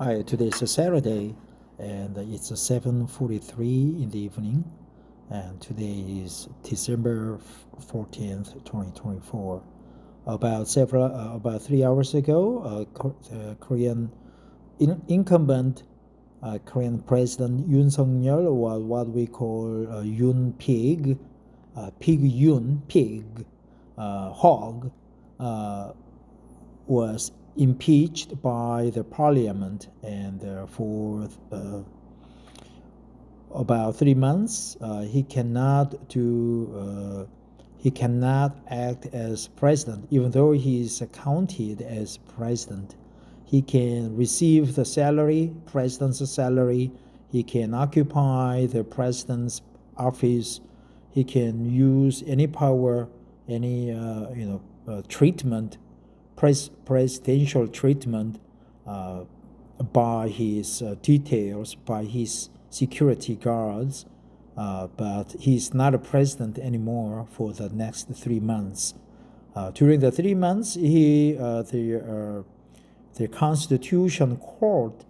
Hi, today is a Saturday, and it's 7:43 in the evening, and today is December 14th, 2024. About 3 hours ago, Korean incumbent Korean President Yoon Suk-yeol, or what we call Yoon Pig, Hog, was impeached by the parliament, and for about 3 months he cannot act as president, even though he is counted as president. He can receive the president's salary. He can occupy the president's office. He can use any power, any treatment, presidential treatment by his details, by his security guards, but he's not a president anymore for the next 3 months. During the 3 months, the Constitution Court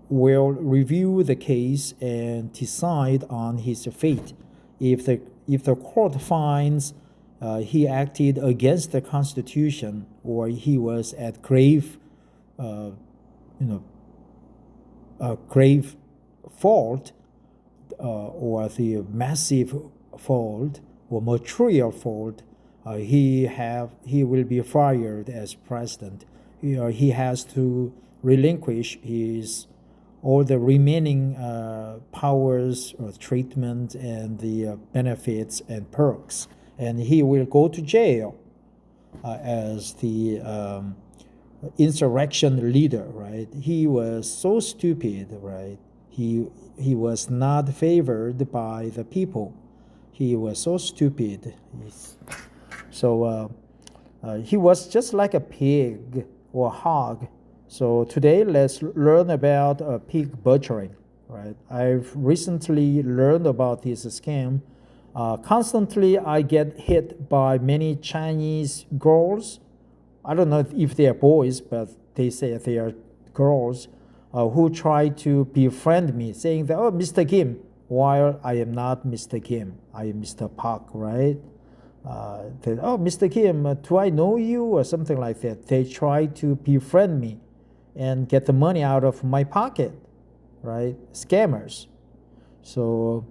will review the case and decide on his fate. If the court finds he acted against the Constitution, or he was at grave fault, or the massive fault or material fault, he will be fired as president. He has to relinquish all the remaining powers or treatment and the benefits and perks, and he will go to jail as the insurrection leader, right? He was so stupid, right? He was not favored by the people. He was so stupid. He was just like a pig or hog. So today, let's learn about pig butchering, right? I've recently learned about this scam. Constantly, I get hit by many Chinese girls. I don't know if they are boys, but they say they are girls who try to befriend me, saying that, "Oh, Mr. Kim," while I am not Mr. Kim. I am Mr. Park, right? "Oh, Mr. Kim, do I know you?" or something like that. They try to befriend me and get the money out of my pocket, right? Scammers. So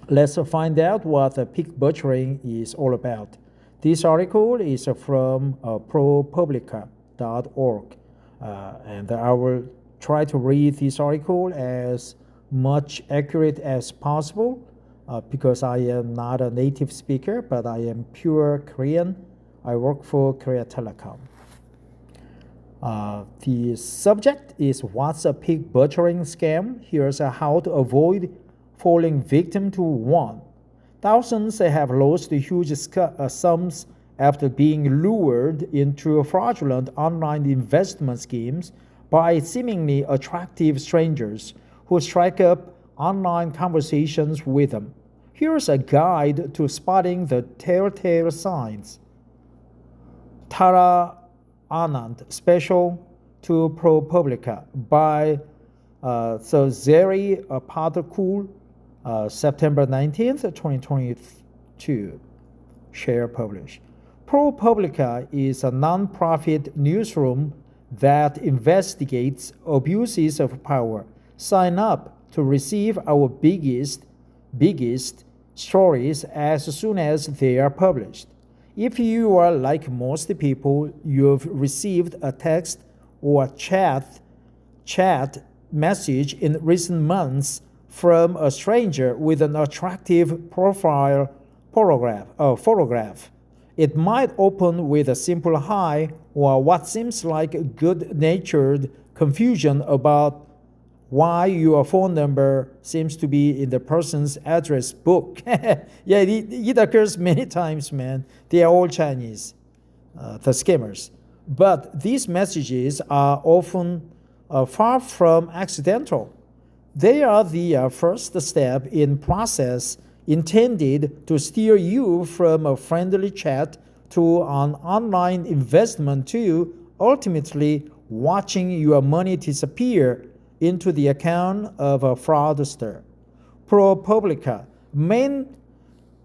let's find out what pig butchering is all about. This article is from ProPublica.org, and I will try to read this article as much accurate as possible because I am not a native speaker, but I am pure Korean. I work for Korea Telecom. The subject is, what's a pig butchering scam? Here's how to avoid falling victim to one. Thousands have lost huge sums after being lured into fraudulent online investment schemes by seemingly attractive strangers who strike up online conversations with them. Here's a guide to spotting the telltale signs. Tara Anand, special to ProPublica by Zeri Patakul, September 19th, 2022. Share publish. ProPublica is a non-profit newsroom that investigates abuses of power. Sign up to receive our biggest stories as soon as they are published. If you are like most people, you've received a text or chat message in recent months from a stranger with an attractive photograph. It might open with a simple hi or what seems like good-natured confusion about why your phone number seems to be in the person's address book. Yeah, it occurs many times, man. They are all Chinese, the scammers. But these messages are often far from accidental. They are the first step in process intended to steer you from a friendly chat to an online investment to ultimately watching your money disappear into the account of a fraudster. ProPublica,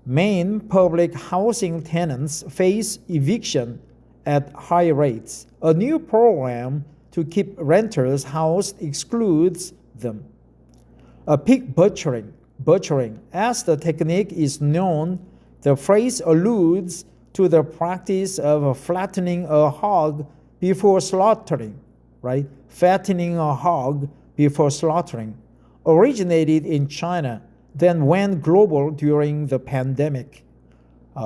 Main public housing tenants face eviction at high rates. A new program to keep renters housed excludes them. Pig butchering, as the technique is known, the phrase alludes to the practice of flattening a hog before slaughtering, right? Fattening a hog before slaughtering, originated in China, then went global during the pandemic.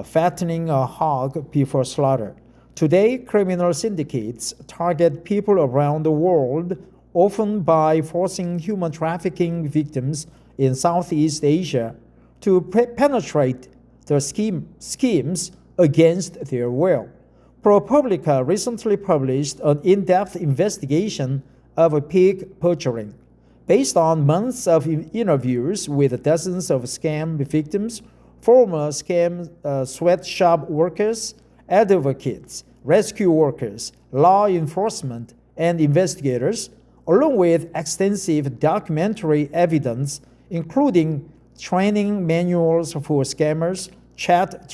Fattening a hog before slaughter. Today, criminal syndicates target people around the world, often by forcing human trafficking victims in Southeast Asia to penetrate the schemes against their will. ProPublica recently published an in-depth investigation of pig butchering. Based on months of interviews with dozens of scam victims, former scam sweatshop workers, advocates, rescue workers, law enforcement, and investigators, along with extensive documentary evidence, including training manuals for scammers, chat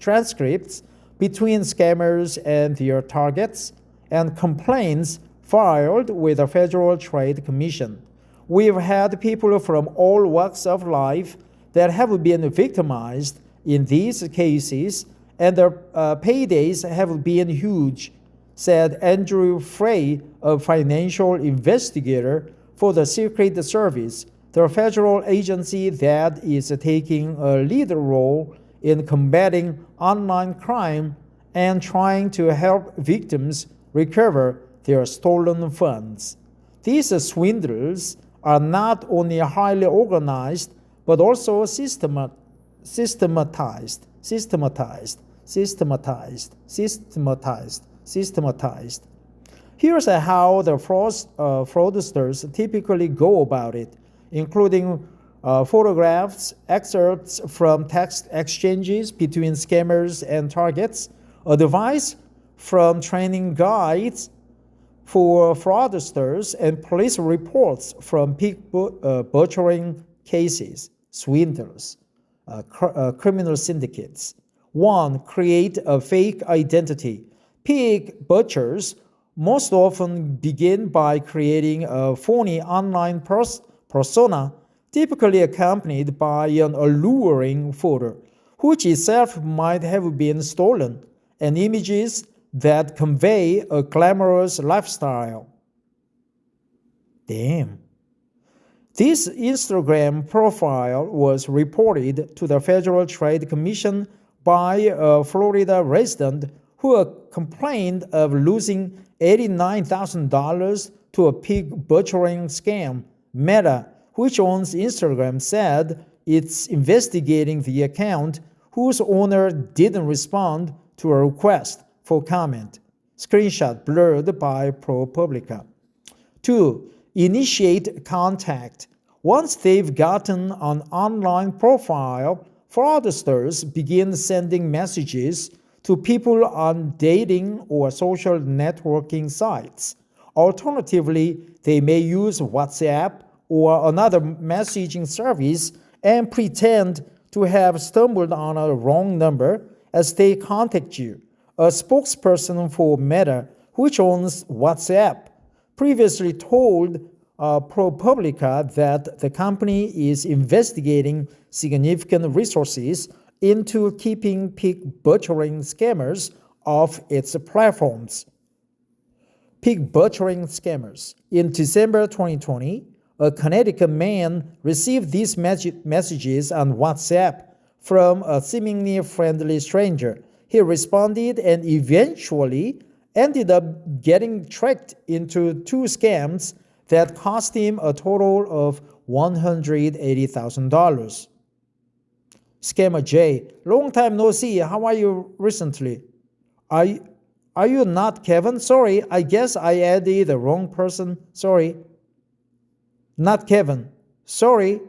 transcripts between scammers and their targets, and complaints filed with the Federal Trade Commission. We've had people from all walks of life that have been victimized in these cases, and their paydays have been huge, said Andrew Frey, a financial investigator for the Secret Service, the federal agency that is taking a lead role in combating online crime and trying to help victims recover their stolen funds. These swindles are not only highly organized, but also systematized. Here's how the fraudsters typically go about it, including photographs, excerpts from text exchanges between scammers and targets, advice from training guides for fraudsters, and police reports from pig butchering cases, swindles, criminal syndicates. 1. Create a fake identity. Pig butchers most often begin by creating a phony online persona, typically accompanied by an alluring photo, which itself might have been stolen, and images that convey a glamorous lifestyle. Damn. This Instagram profile was reported to the Federal Trade Commission by a Florida resident who complained of losing $89,000 to a pig butchering scam. Meta, which owns Instagram, said it's investigating the account, whose owner didn't respond to a request for comment. Screenshot blurred by ProPublica. 2. Initiate contact. Once they've gotten an online profile, fraudsters begin sending messages to people on dating or social networking sites. Alternatively, they may use WhatsApp or another messaging service and pretend to have stumbled on a wrong number as they contact you. A spokesperson for Meta, which owns WhatsApp, previously told ProPublica that the company is investigating significant resources into keeping pig butchering scammers off its platforms. Pig butchering scammers. In December 2020, a Connecticut man received these messages on WhatsApp from a seemingly friendly stranger. He responded and eventually ended up getting tricked into 2 scams that cost him a total of $180,000. Scammer J, long time no see. How are you recently? Are you not Kevin? Sorry, I guess I added the wrong person. Sorry. Not Kevin. Sorry,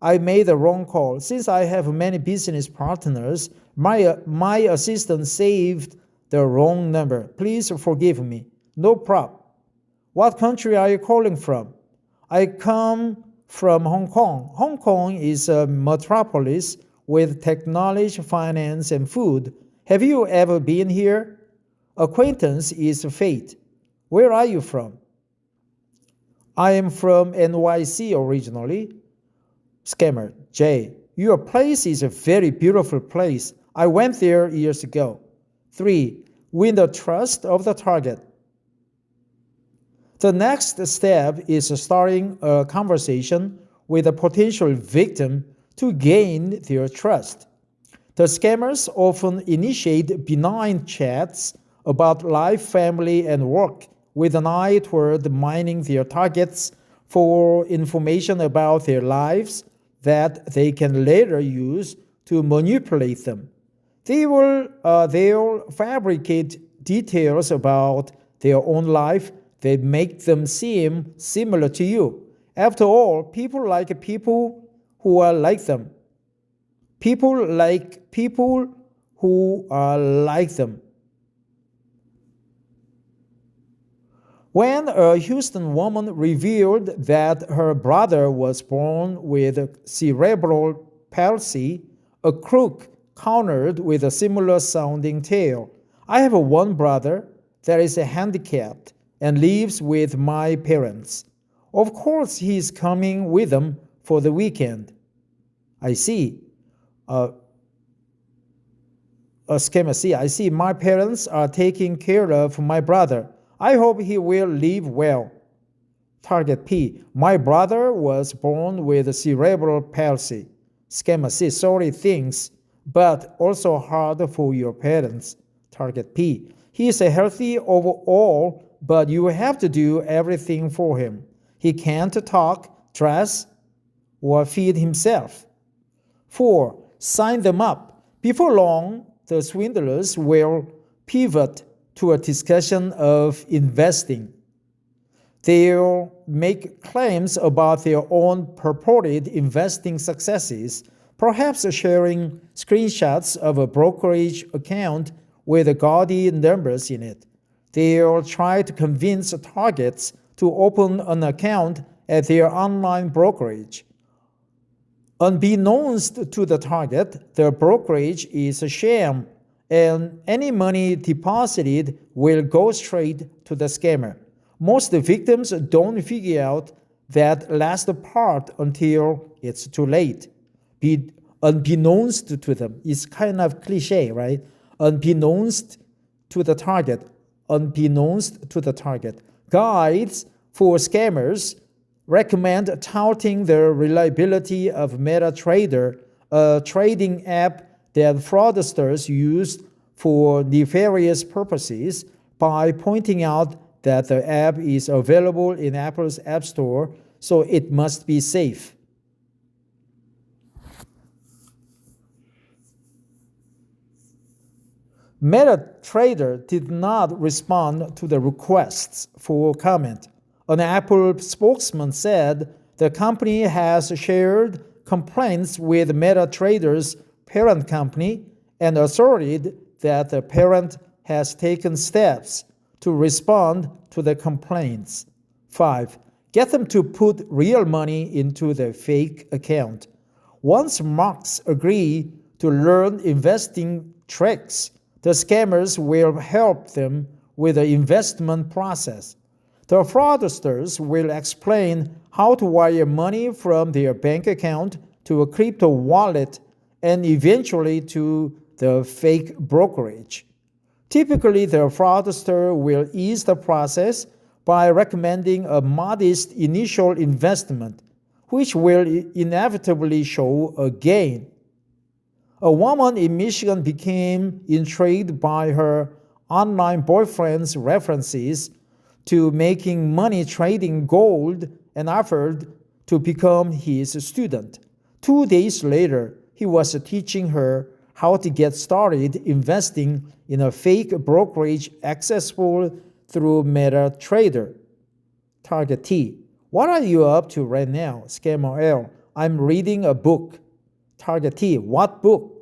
I made the wrong call. Since I have many business partners, my assistant saved the wrong number. Please forgive me. No problem. What country are you calling from? I come from Hong Kong. Hong Kong is a metropolis with technology, finance, and food. Have you ever been here? Acquaintance is fate. Where are you from? I am from NYC originally. Scammer, J. Your place is a very beautiful place. I went there years ago. 3. Win the trust of the target. The next step is starting a conversation with a potential victim to gain their trust. The scammers often initiate benign chats about life, family, and work with an eye toward mining their targets for information about their lives that they can later use to manipulate them. They'll fabricate details about their own life that make them seem similar to you. After all, people like people who are like them. People like people who are like them. When a Houston woman revealed that her brother was born with cerebral palsy, a crook countered with a similar sounding tale. I have one brother that is handicapped and lives with my parents. Of course, he's coming with them for the weekend. I see. A scammer C. I see my parents are taking care of my brother. I hope he will live well. Target P. My brother was born with cerebral palsy. Scammer C. Sorry things, but also hard for your parents. Target P. He is healthy overall, but you have to do everything for him. He can't talk, dress, or feed himself. 4. Sign them up. Before long, the swindlers will pivot to a discussion of investing. They'll make claims about their own purported investing successes, perhaps sharing screenshots of a brokerage account with gaudy numbers in it. They'll try to convince targets to open an account at their online brokerage. Unbeknownst to the target, the brokerage is a sham, and any money deposited will go straight to the scammer. Most victims don't figure out that last part until it's too late. Unbeknownst to them is kind of cliche, right? Unbeknownst to the target. Unbeknownst to the target. Guides for scammers recommend touting the reliability of MetaTrader, a trading app that fraudsters use for nefarious purposes, by pointing out that the app is available in Apple's App Store, so it must be safe. MetaTrader did not respond to the requests for comment. An Apple spokesman said the company has shared complaints with MetaTrader's parent company and asserted that the parent has taken steps to respond to the complaints. 5. Get them to put real money into the fake account. Once marks agree to learn investing tricks, the scammers will help them with the investment process. The fraudsters will explain how to wire money from their bank account to a crypto wallet and eventually to the fake brokerage. Typically, the fraudster will ease the process by recommending a modest initial investment, which will inevitably show a gain. A woman in Michigan became intrigued by her online boyfriend's references to making money trading gold and offered to become his student. 2 days later, he was teaching her how to get started investing in a fake brokerage accessible through MetaTrader. Target T. What are you up to right now? Scammer L. I'm reading a book. Target T. What book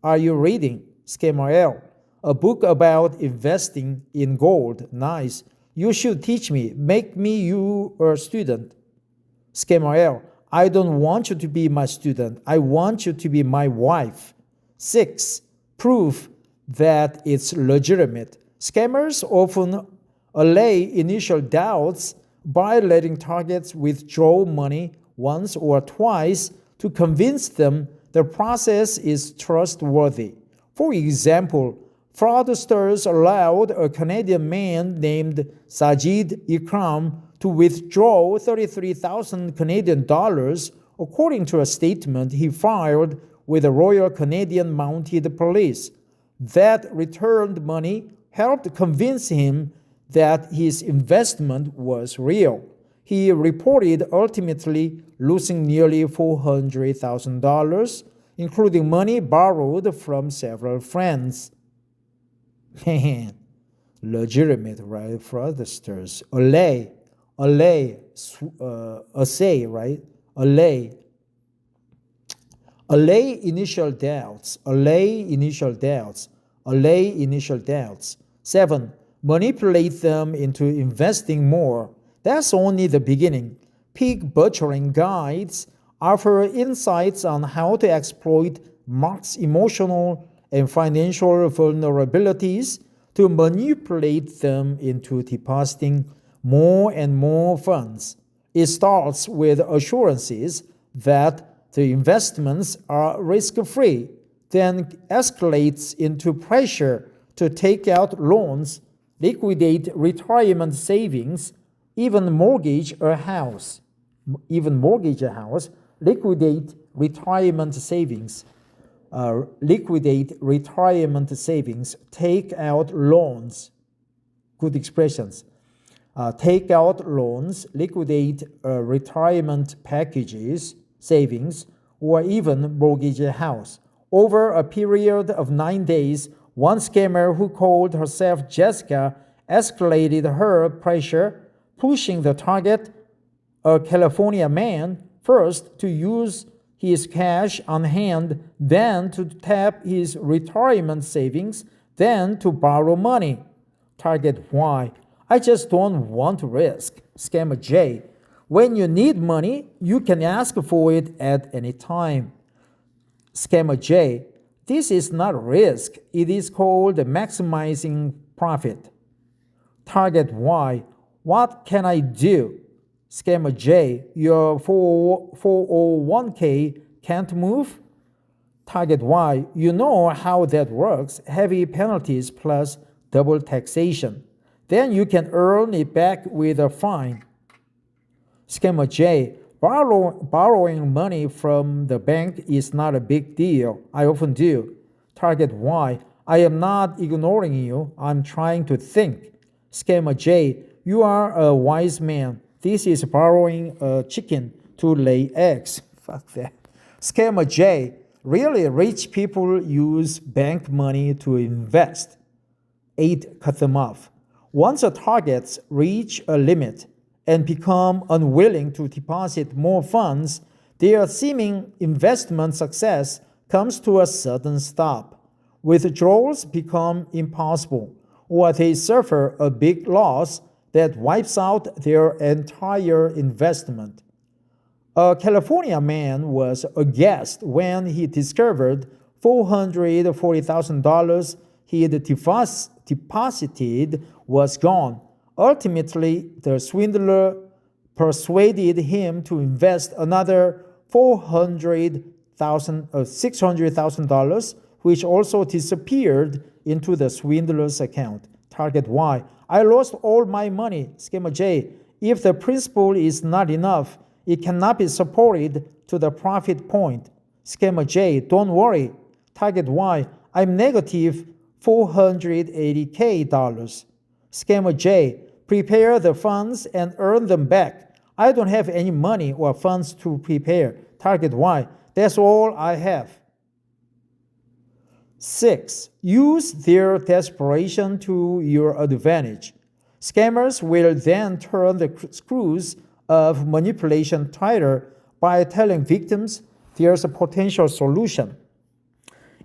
are you reading? Scammer L. A book about investing in gold. Nice. You should teach me. Make me you a student. Scammer L. I don't want you to be my student. I want you to be my wife. 6. Proof that it's legitimate. Scammers often allay initial doubts by letting targets withdraw money once or twice to convince them the process is trustworthy. For example, fraudsters allowed a Canadian man named Sajid Ikram to withdraw 33,000 Canadian dollars according to a statement he filed with the Royal Canadian Mounted Police. That returned money helped convince him that his investment was real. He reported ultimately losing nearly $400,000, including money borrowed from several friends. Legitimate, right? Fraudsters. Assay, right? Allay initial doubts. 7. Manipulate them into investing more. That's only the beginning. Pig butchering guides offer insights on how to exploit Mark's emotional and financial vulnerabilities to manipulate them into depositing more and more funds. It starts with assurances that the investments are risk-free, then escalates into pressure to take out loans, liquidate retirement savings, even mortgage a house, liquidate retirement savings, take out loans. Good expressions. Take out loans, liquidate retirement packages, savings, or even mortgage a house. Over a period of 9 days, one scammer who called herself Jessica escalated her pressure, pushing the target, a California man, first to use his cash on hand, then to tap his retirement savings, then to borrow money. Target Y. I just don't want to risk. Scammer J. When you need money, you can ask for it at any time. Scammer J. This is not risk. It is called maximizing profit. Target Y. What can I do? Scammer J. Your 401k can't move? Target Y. You know how that works. Heavy penalties plus double taxation. Then you can earn it back with a fine. Scammer J. Borrowing money from the bank is not a big deal. I often do. Target Y. I am not ignoring you. I'm trying to think. Scammer J. You are a wise man. This is borrowing a chicken to lay eggs. Fuck that. Scammer J. Really rich people use bank money to invest. 8. Cut them off. Once the targets reach a limit and become unwilling to deposit more funds, their seeming investment success comes to a sudden stop. Withdrawals become impossible, or they suffer a big loss that wipes out their entire investment. A California man was aghast when he discovered $440,000 he had deposited was gone. Ultimately, the swindler persuaded him to invest another $600,000, which also disappeared into the swindler's account. Target Y. I lost all my money. Scammer J. If the principal is not enough, it cannot be supported to the profit point. Scammer J. Don't worry. Target Y. I'm negative $480K. Scammer J. Prepare the funds and earn them back. I don't have any money or funds to prepare. Target Y. That's all I have. 6. Use their desperation to your advantage. Scammers will then turn the screws of manipulation tighter by telling victims there's a potential solution.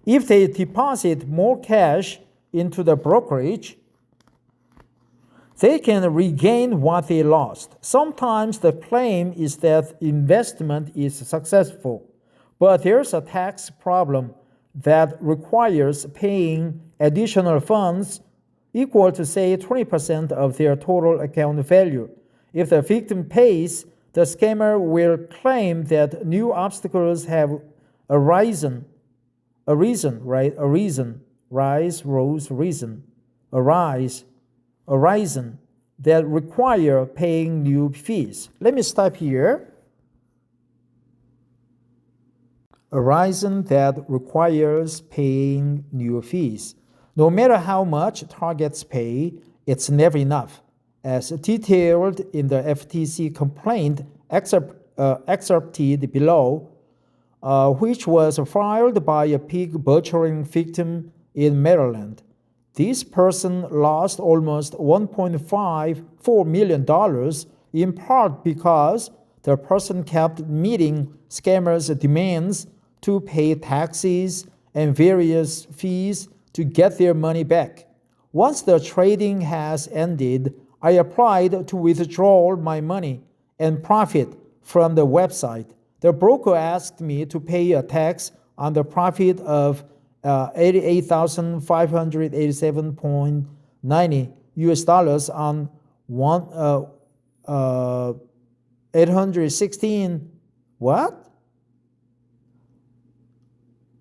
If they deposit more cash into the brokerage, they can regain what they lost. Sometimes the claim is that investment is successful, but there's a tax problem that requires paying additional funds equal to, say, 20% of their total account value. If the victim pays, the scammer will claim that new obstacles have arisen, that require paying new fees. Let me stop here. Arisen that requires paying new fees. No matter how much targets pay, it's never enough. As detailed in the FTC complaint excerpted below, which was filed by a pig butchering victim in Maryland. This person lost almost $1.54 million, in part because the person kept meeting scammers' demands to pay taxes and various fees to get their money back. Once the trading has ended, I applied to withdraw my money and profit from the website. The broker asked me to pay a tax on the profit of $88,587.90 on 816 what?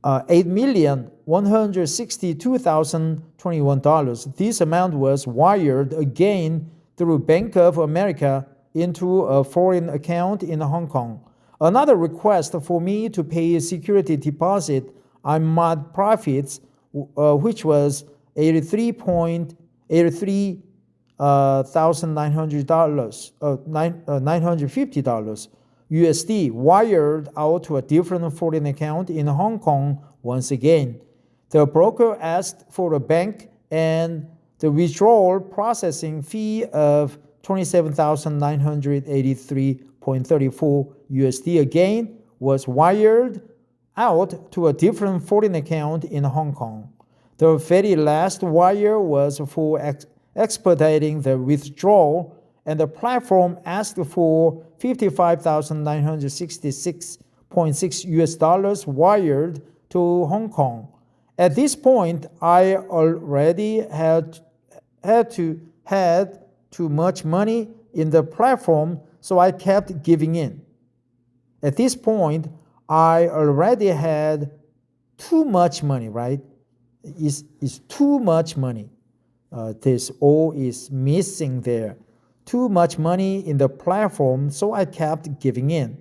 $8,162,021. This amount was wired again through Bank of America into a foreign account in Hong Kong. Another request for me to pay a security deposit on my profits, which was $950 USD, wired out to a different foreign account in Hong Kong once again. The broker asked for a bank and the withdrawal processing fee of $27,983.34 USD again was wired out to a different foreign account in Hong Kong. The very last wire was for expediting the withdrawal, and the platform asked for $55,966.6 US wired to Hong Kong. At this point, I already had too much money in the platform, so I kept giving in. At this point, I already had too much money, right? It's too much money. This O is missing there. Too much money in the platform, so I kept giving in.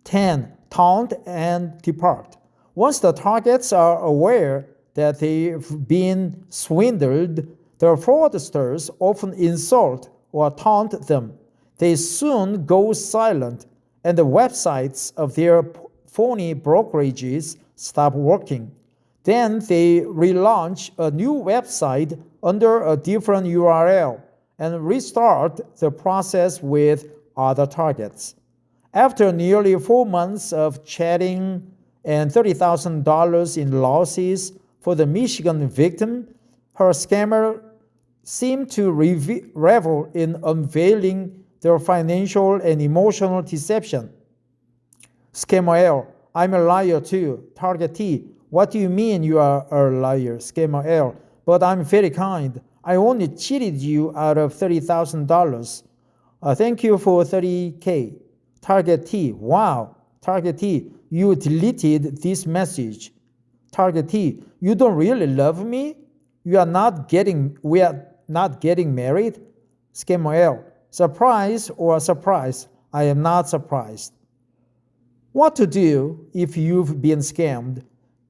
10. Taunt and depart. Once the targets are aware that they've been swindled, the fraudsters often insult or taunt them. They soon go silent, and the websites of their phony brokerages stop working. Then they relaunch a new website under a different URL and restart the process with other targets. After nearly 4 months of chatting and $30,000 in losses for the Michigan victim, her scammer seemed to revel in unveiling their financial and emotional deception. Scammer L, I'm a liar too. Target T, what do you mean you are a liar? Scammer L, but I'm very kind. I only cheated you out of $30,000. Thank you for $30K. Target T, wow. Target T, you deleted this message. Target T, you don't really love me? We are not getting married? Scammer L, surprise or surprise? I am not surprised. What to do if you've been scammed?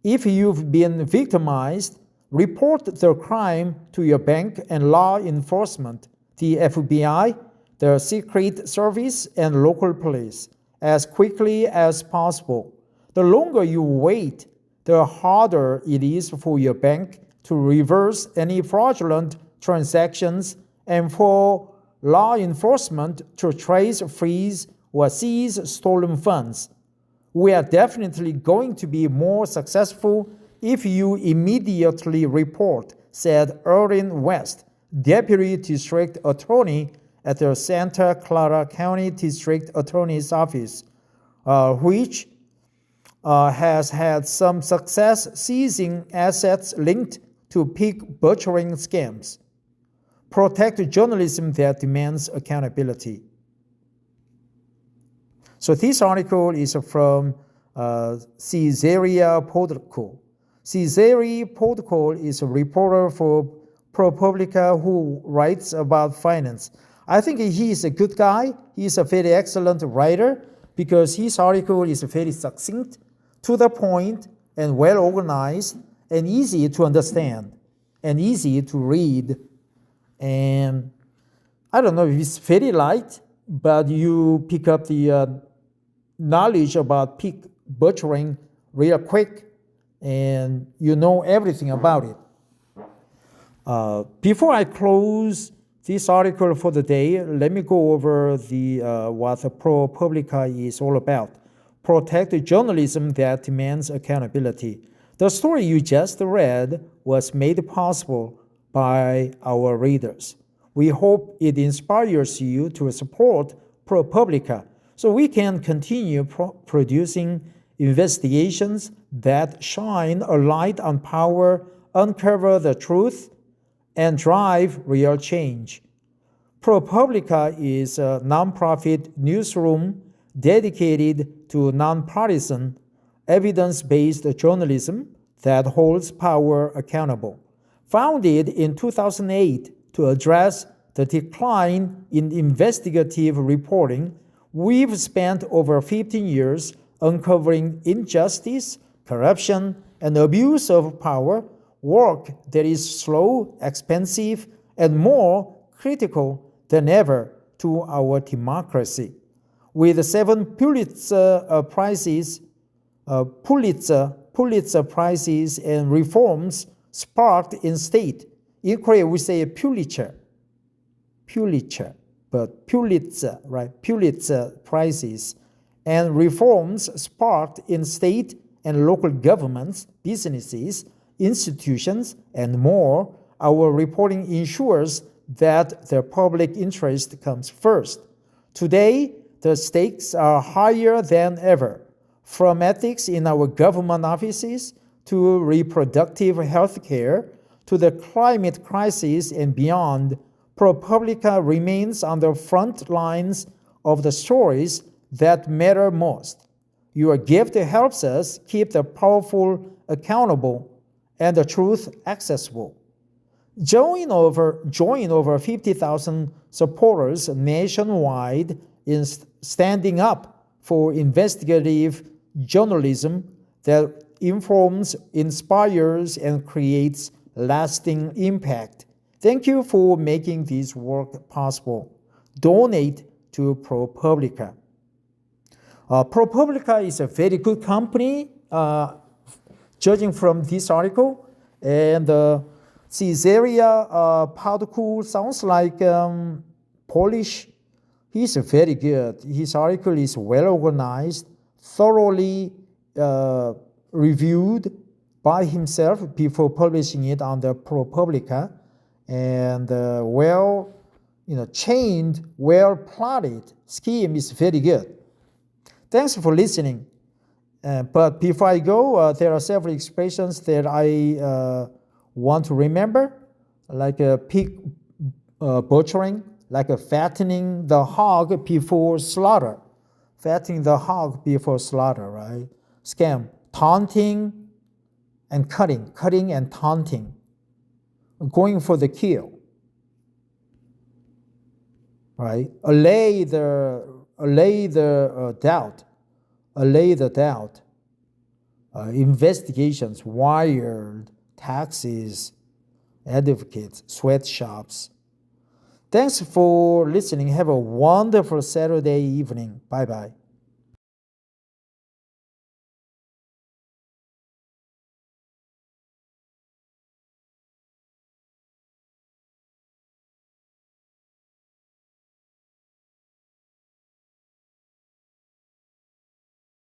If you've been victimized, report the crime to your bank and law enforcement, the FBI, the Secret Service, and local police as quickly as possible. The longer you wait, the harder it is for your bank to reverse any fraudulent transactions and for law enforcement to trace, freeze, or seize stolen funds. We are definitely going to be more successful if you immediately report, said Erin West, deputy district attorney at the Santa Clara County District Attorney's Office, which has had some success seizing assets linked to pig butchering scams. Protect journalism that demands accountability. So this article is from Caesarea Podko. Caesarea Podko is a reporter for ProPublica who writes about finance. I think he is a good guy. He is a very excellent writer because his article is very succinct, to the point, and well organized, and easy to understand, and easy to read. And I don't know if it's very light, but you pick up the knowledge about pig butchering real quick, and you know everything about it. Before I close this article for the day, let me go over what the ProPublica is all about. Protect journalism that demands accountability. The story you just read was made possible by our readers. We hope it inspires you to support ProPublica so we can continue producing investigations that shine a light on power, uncover the truth, and drive real change. ProPublica is a nonprofit newsroom dedicated to nonpartisan, evidence-based journalism that holds power accountable. Founded in 2008 to address the decline in investigative reporting, we've spent over 15 years uncovering injustice, corruption, and abuse of power, work that is slow, expensive, and more critical than ever to our democracy. With 7 Pulitzer Prizes and reforms sparked in state. In Korea, we say Pulitzer, but Pulitzer, right? Pulitzer Prizes and reforms sparked in state and local governments, businesses, institutions, and more. Our reporting ensures that the public interest comes first. Today, the stakes are higher than ever, from ethics in our government offices to reproductive health care to the climate crisis and beyond. ProPublica remains on the front lines of the stories that matter most. Your gift helps us keep the powerful accountable and the truth accessible. Join over 50,000 supporters nationwide in standing up for investigative journalism that informs, inspires, and creates lasting impact. Thank you for making this work possible. Donate to ProPublica. ProPublica is a very good company, judging from this article. And Caesarea Podko sounds like Polish. He's very good. His article is well organized, thoroughly reviewed by himself before publishing it on the ProPublica, and chained, well plotted scheme is very good. Thanks for listening. But before I go, there are several expressions that I want to remember, like a pig butchering, like a fattening the hog before slaughter. Fattening the hog before slaughter, right? Scam, taunting and cutting and taunting, going for the kill, right? Allay the doubt. Investigations, wired, taxes, advocates, sweatshops. Thanks for listening. Have a wonderful Saturday evening. Bye-bye.